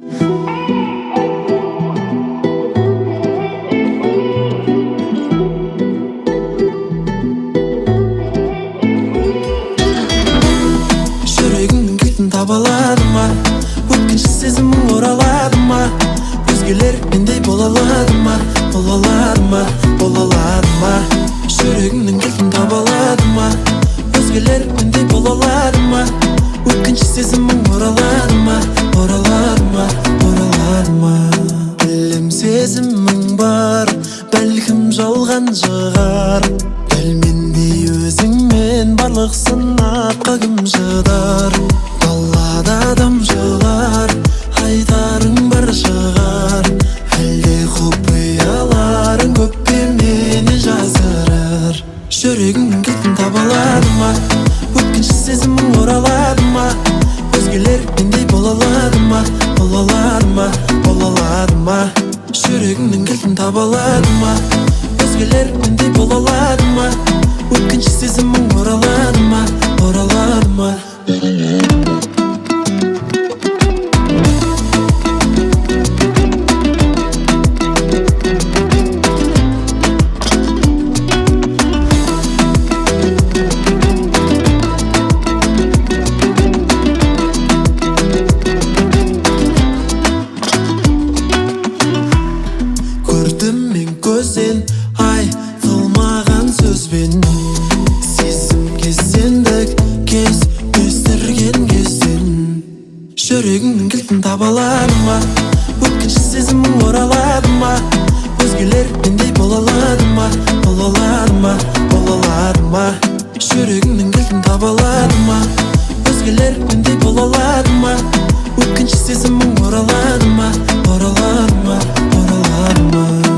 Жүрегіңнің кілтін таба аладым ба? Өткінші сезімің оралады ма? Өзгелер мендей бола алады ма? Бола алады ма? Бола алады ма? Жүрегіңнің кілтін таба аладым ба? Өзгелер мендей бола алады ма? Өткінші сезімің оралады ма? Оралады ма? Оралады ма? Білем сезімің бар, бәлкім жалған шығар. Дәл мендей өзіңмен барлық сынаққа кім шыдар? Далада адам жылар, айтарың бар шығар. Әлде құпияларың көп пе мені жасырар? Жүрегіңнің кілтін таба аладым ба? Өткінші сезімің оралады ма? Өзгелер мендей бола алады ма? Бола алады ма? Бола алады ма? Жүрегіңнің кілтін таба аладым ба? Өзгелер мендей бола алады ма? Өткінші сезімің оралады ма? Оралады ма? Көрдім мен көзден айтылмаған сөзбен, сезімге сендік кез өстірген кезден. Жүрегіңнің кілтін таба аладым ба? Өткінші сезімің оралады ма? Өзгелер мендей бола алады ма? Бола алады ма? Бола алады ма? Жүрегіңнің кілтін таба аладым ба? Өзгелер мендей бола алады ма? Өткінші сезімің оралады ма? Оралады ма? Оралады ма?